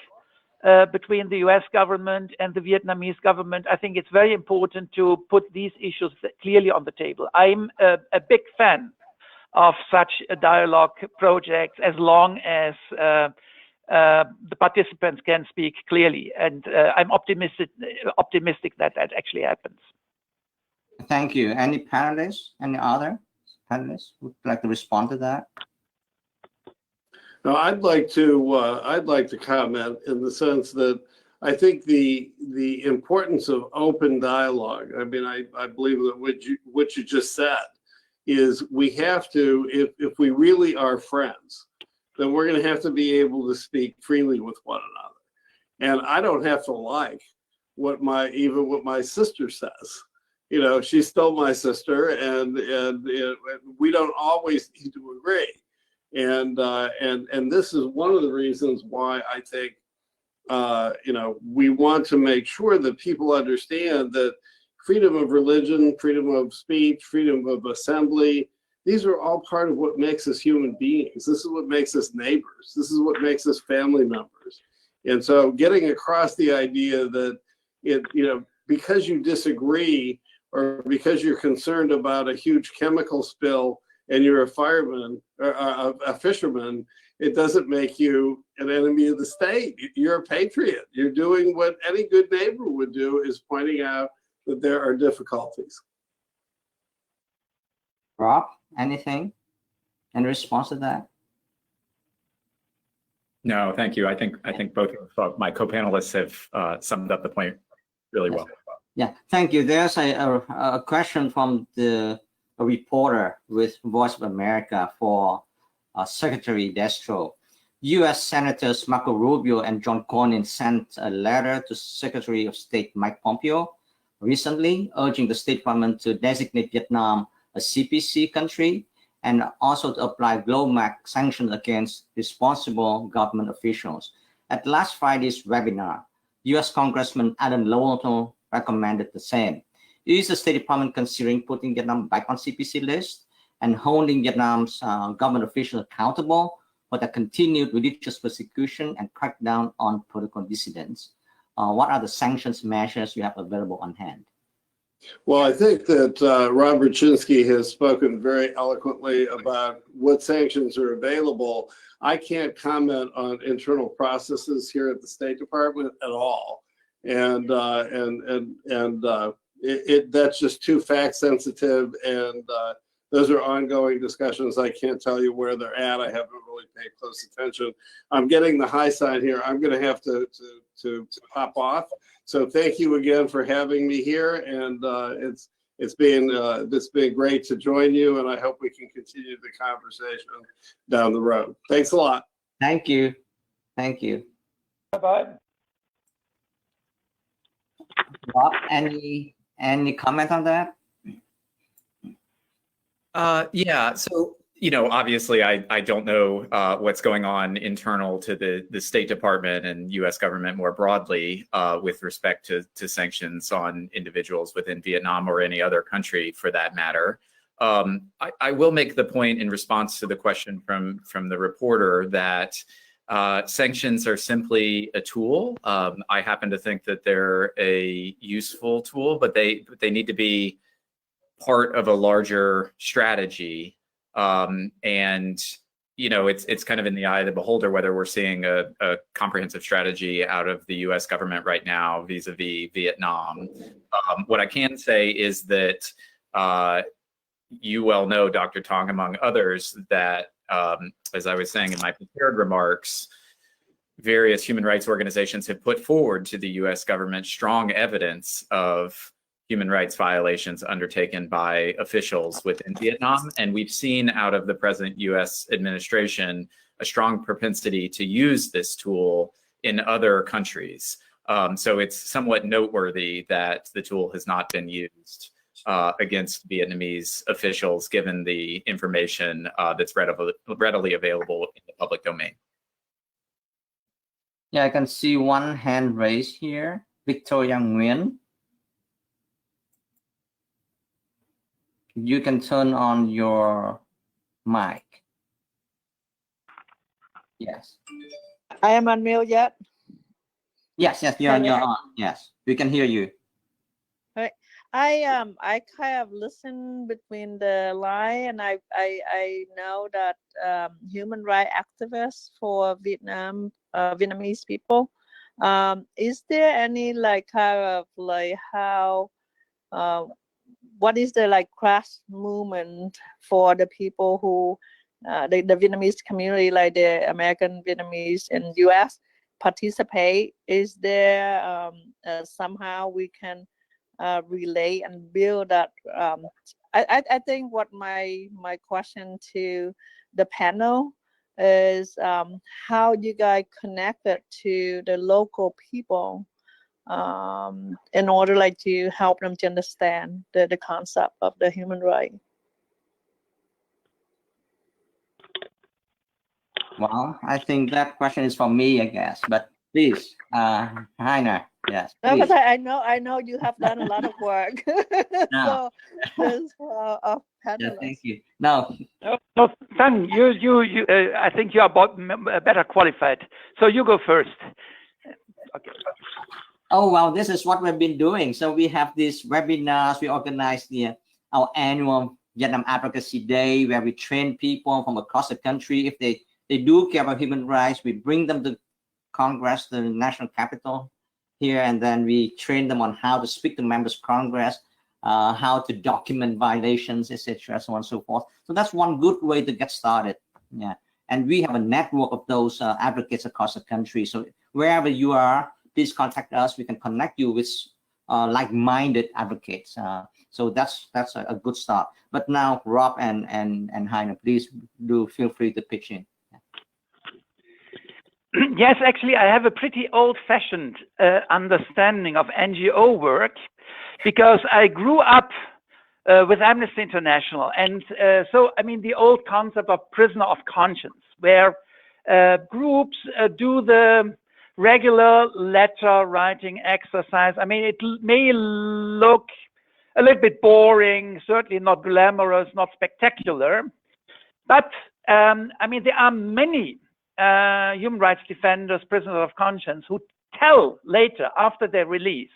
between the US government and the Vietnamese government. I think it's very important to put these issues clearly on the table. I'm a big fan of such a dialogue project, as long as the participants can speak clearly. And I'm optimistic that that actually happens. Thank you. Any panelists, any other panelists would like to respond to that? No, I'd like to comment in the sense that I think the importance of open dialogue. I mean, I believe that what you just said is we have to, if we really are friends, then we're going to have to be able to speak freely with one another. And I don't have to like even what my sister says. You know, she's still my sister, and we don't always need to agree. And this is one of the reasons why I think we want to make sure that people understand that freedom of religion, freedom of speech, freedom of assembly, these are all part of what makes us human beings. This is what makes us neighbors. This is what makes us family members. And so getting across the idea that because you disagree or because you're concerned about a huge chemical spill and you're a fireman or a fisherman, it doesn't make you an enemy of the state. You're a patriot. You're doing what any good neighbor would do, is pointing out that there are difficulties. Rob, anything in response to that? No, thank you. I think both of my co-panelists have summed up the point really well. Yeah, thank you. There's a question from a reporter with Voice of America for Secretary Destro. U.S. Senators Marco Rubio and John Cornyn sent a letter to Secretary of State Mike Pompeo recently, urging the State Department to designate Vietnam a CPC country and also to apply GLOMAC sanctions against responsible government officials. At last Friday's webinar, U.S. Congressman Adam Lowell recommended the same. Is the State Department considering putting Vietnam back on CPC list and holding Vietnam's government officials accountable for the continued religious persecution and crackdown on political dissidents? What are the sanctions measures you have available on hand? Well, I think that Ron Brzezinski has spoken very eloquently about what sanctions are available. I can't comment on internal processes here at the State Department at all, and that's just too fact sensitive, and those are ongoing discussions. I can't tell you where they're at. I haven't really paid close attention. I'm getting the high sign here. I'm going to have to pop off. So thank you again for having me here, and it's been great to join you, and I hope we can continue the conversation down the road. Thanks a lot. Thank you. Thank you. Bye-bye. Bob, any comment on that? Yeah, so, obviously I don't know what's going on internal to the State Department and US government more broadly with respect to sanctions on individuals within Vietnam or any other country for that matter. I will make the point in response to the question from the reporter that sanctions are simply a tool. I happen to think that they're a useful tool, but they need to be part of a larger strategy. It's kind of in the eye of the beholder whether we're seeing a comprehensive strategy out of the US government right now vis-a-vis Vietnam. What I can say is that you well know, Dr. Tong, among others, that as I was saying in my prepared remarks, various human rights organizations have put forward to the US government strong evidence of human rights violations undertaken by officials within Vietnam. And we've seen out of the present US administration a strong propensity to use this tool in other countries. So it's somewhat noteworthy that the tool has not been used against Vietnamese officials, given the information that's readily available in the public domain. Yeah, I can see one hand raised here. Victoria Nguyen. You can turn on your mic. Yes. I am on mute yet? Yes, you're on. Yes, we can hear you. I kind of listen between the line, and I know that human rights activists for Vietnamese people. Is there any what is the crash movement for the people who the Vietnamese community, like the American Vietnamese in US, participate? Is there somehow we can relate and build that? I think what my question to the panel is how you guys connected to the local people in order to help them to understand the concept of the human right. Well, I think that question is for me, I guess, but Please, Heiner. Yes, No, please. but I know you have done a lot of work. No. So this of Yeah, panelists. thank you. Now, No, Tang, you I think you are better qualified. So you go first. Okay. oh, well, this is what we've been doing. So we have these webinars. We organize our annual Vietnam Advocacy Day, where we train people from across the country. If they do care about human rights, we bring them to Congress, the national capital here, and then we train them on how to speak to members of Congress, how to document violations, etc., so on and so forth. So that's one good way to get started. Yeah, and we have a network of those advocates across the country. So wherever you are, please contact us. We can connect you with like-minded advocates. So that's a good start. But now, Rob and Heiner, please do feel free to pitch in. Yes, actually, I have a pretty old-fashioned understanding of NGO work because I grew up with Amnesty International. And so, I mean, the old concept of prisoner of conscience, where groups do the regular letter writing exercise. I mean, it may look a little bit boring, certainly not glamorous, not spectacular. But, I mean, there are many human rights defenders, prisoners of conscience, who tell later, after their release,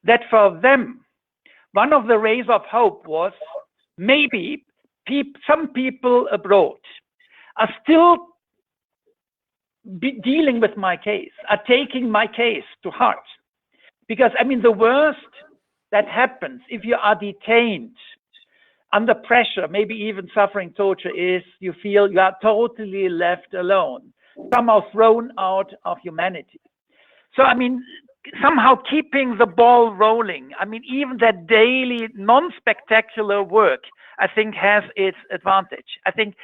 that for them, one of the rays of hope was maybe some people abroad are still dealing with my case, are taking my case to heart. Because, I mean, the worst that happens if you are detained under pressure, maybe even suffering torture, is you feel you are totally left alone, somehow thrown out of humanity. So, I mean, somehow keeping the ball rolling, I mean, even that daily non-spectacular work, I think has its advantage. I think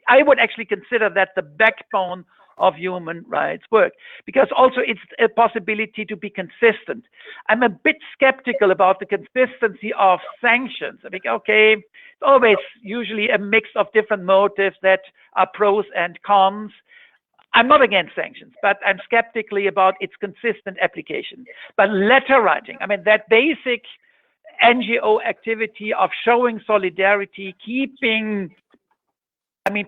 I would actually consider that the backbone of human rights work, because also it's a possibility to be consistent. I'm a bit skeptical about the consistency of sanctions. I think, okay, it's always usually a mix of different motives that are pros and cons. I'm not against sanctions, but I'm skeptically about its consistent application. But letter writing, I mean, that basic NGO activity of showing solidarity, keeping, I mean,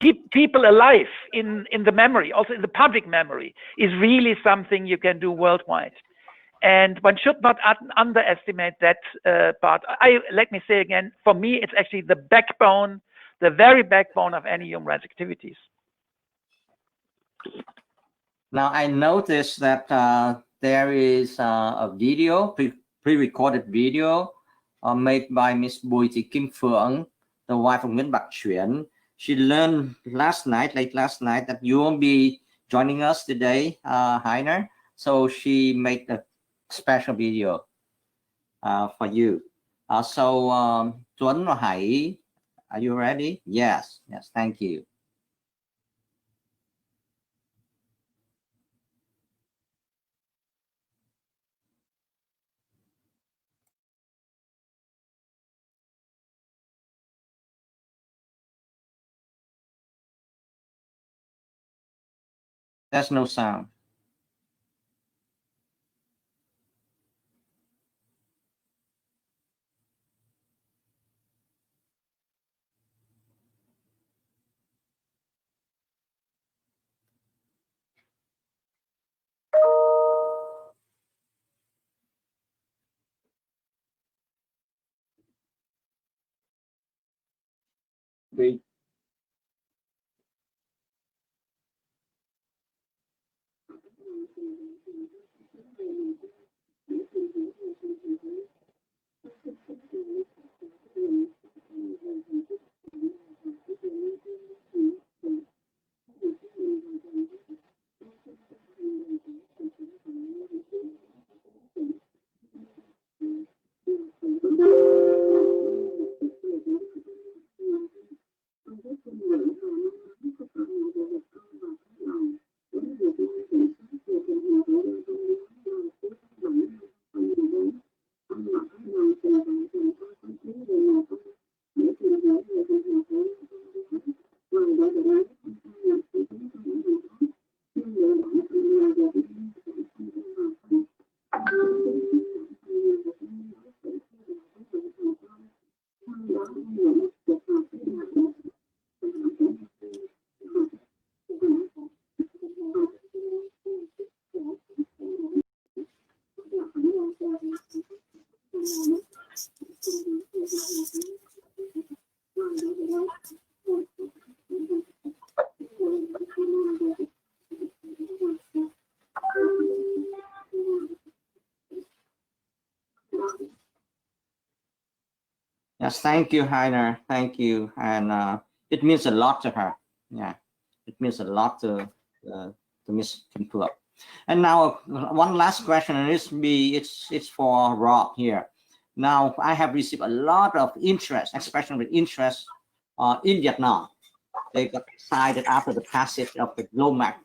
keep people alive in the memory, also in the public memory, is really something you can do worldwide. And one should not underestimate that part. Let me say again, for me, it's actually the backbone, the very backbone of any human rights activities. Now, I noticed that there is a video, pre-recorded video made by Miss Bùi Thị Kim Phượng, the wife of Nguyễn Bạc Chuyển. She learned late last night, that you won't be joining us today, Heiner. So she made a special video for you. So Tuấn or Hải, are you ready? Yes, thank you. There's no sound. They Yes, thank you, Heiner. Thank you, and it means a lot to her. Yeah, it means a lot to Miss Kim Philip. And now one last question, and it's for Rob here. Now I have received a lot of interest, especially interest in Vietnam. They got excited after the passage of the GLOMAC,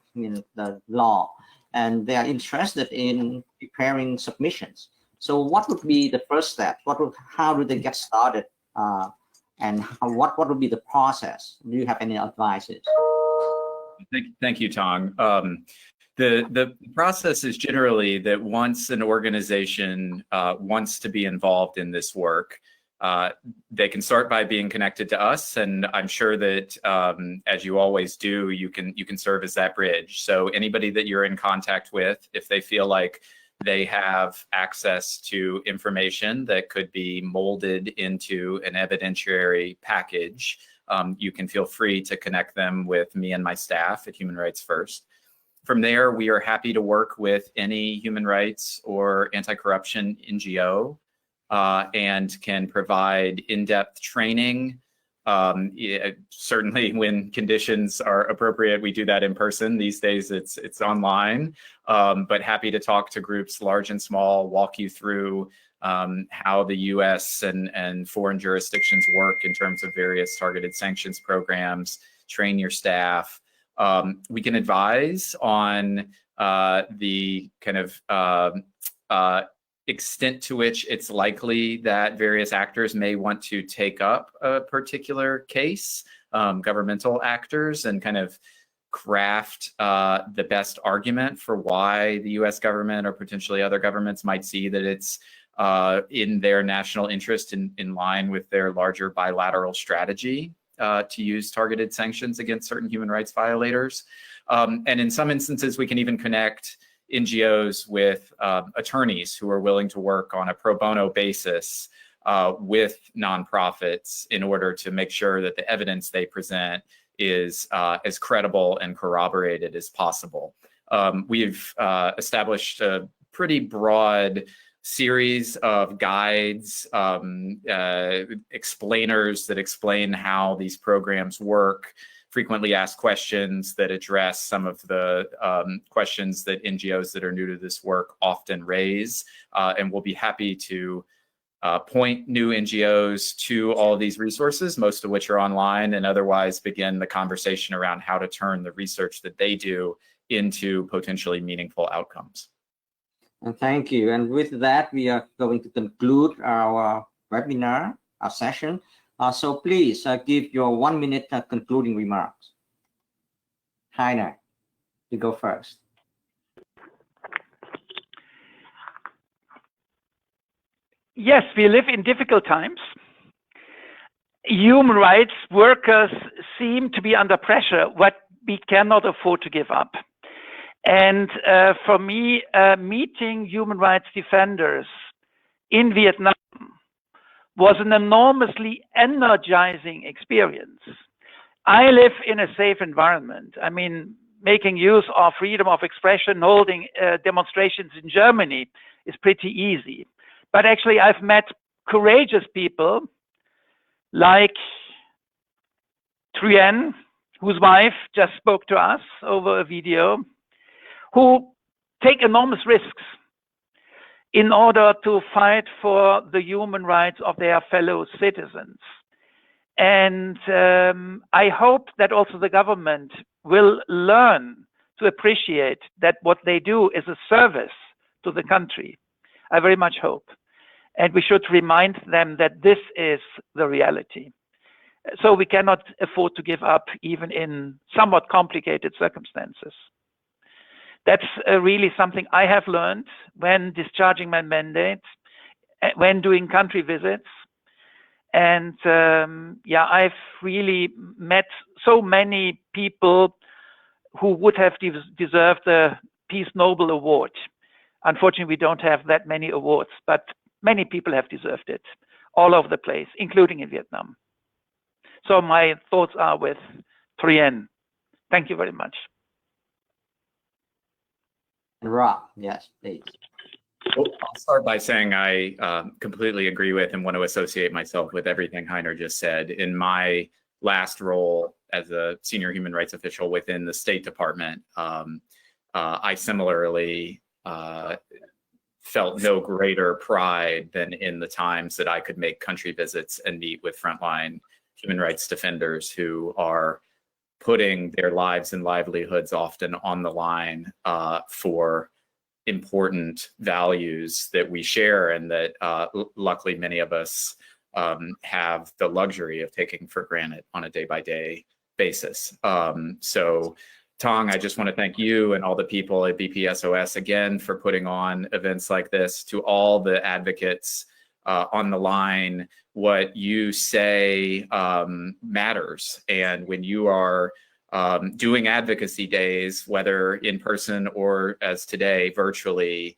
the law, and they are interested in preparing submissions. So what would be the first step? How do they get started? And what would be the process? Do you have any advices? Thank you, Tong. The process is generally that once an organization wants to be involved in this work, they can start by being connected to us, and I'm sure that as you always do, you can serve as that bridge. So anybody that you're in contact with, if they feel like they have access to information that could be molded into an evidentiary package, you can feel free to connect them with me and my staff at Human Rights First. From there, we are happy to work with any human rights or anti-corruption NGO and can provide in-depth training. Certainly when conditions are appropriate, we do that in person. These days it's online, but happy to talk to groups large and small, walk you through how the US and foreign jurisdictions work in terms of various targeted sanctions programs, train your staff. We can advise on the kind of extent to which it's likely that various actors may want to take up a particular case, governmental actors, and kind of craft the best argument for why the US government or potentially other governments might see that it's in their national interest in line with their larger bilateral strategy to use targeted sanctions against certain human rights violators. And in some instances, we can even connect NGOs with attorneys who are willing to work on a pro bono basis with nonprofits in order to make sure that the evidence they present is as credible and corroborated as possible. We've established a pretty broad series of guides, explainers that explain how these programs work, frequently asked questions that address some of the questions that NGOs that are new to this work often raise. And we'll be happy to point new NGOs to all of these resources, most of which are online, and otherwise begin the conversation around how to turn the research that they do into potentially meaningful outcomes. And thank you. And with that, we are going to conclude our webinar, our session. So please give your 1 minute concluding remarks. Heiner, you go first. Yes, we live in difficult times. Human rights workers seem to be under pressure, what we cannot afford to give up. And for me, meeting human rights defenders in Vietnam was an enormously energizing experience. I live in a safe environment. I mean, making use of freedom of expression, holding demonstrations in Germany is pretty easy. But actually, I've met courageous people like Truyen, whose wife just spoke to us over a video, who take enormous risks in order to fight for the human rights of their fellow citizens. And I hope that also the government will learn to appreciate that what they do is a service to the country. I very much hope. And we should remind them that this is the reality. So we cannot afford to give up even in somewhat complicated circumstances. That's really something I have learned when discharging my mandate, when doing country visits. And yeah, I've really met so many people who would have deserved the Peace Nobel Award. Unfortunately, we don't have that many awards, but many people have deserved it all over the place, including in Vietnam. So my thoughts are with Trien. Thank you very much. Rob, yes, please. Well, I'll start by saying I completely agree with and want to associate myself with everything Heiner just said. In my last role as a senior human rights official within the State Department, I similarly felt no greater pride than in the times that I could make country visits and meet with frontline human rights defenders who are putting their lives and livelihoods often on the line for important values that we share and that luckily many of us have the luxury of taking for granted on a day-by-day basis. So Tong, I just want to thank you and all the people at BPSOS again for putting on events like this. To all the advocates on the line, what you say matters. And when you are doing advocacy days, whether in person or as today, virtually,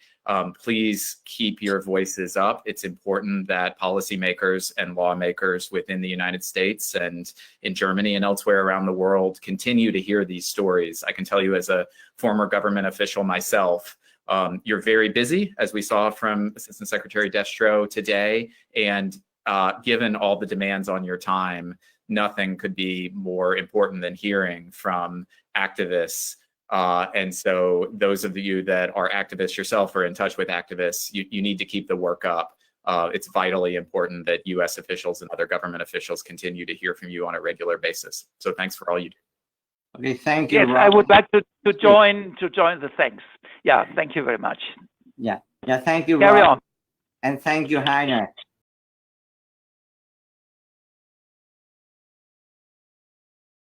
please keep your voices up. It's important that policymakers and lawmakers within the United States and in Germany and elsewhere around the world continue to hear these stories. I can tell you as a former government official myself, you're very busy, as we saw from Assistant Secretary Destro today, and given all the demands on your time, nothing could be more important than hearing from activists. And so those of you that are activists yourself or in touch with activists, you need to keep the work up. It's vitally important that US officials and other government officials continue to hear from you on a regular basis. So thanks for all you do. Okay, thank you. Yes, Rob. I would like to join the thanks. Yeah, thank you very much. Yeah, thank you, Carry Rob. on. And thank you, Heiner.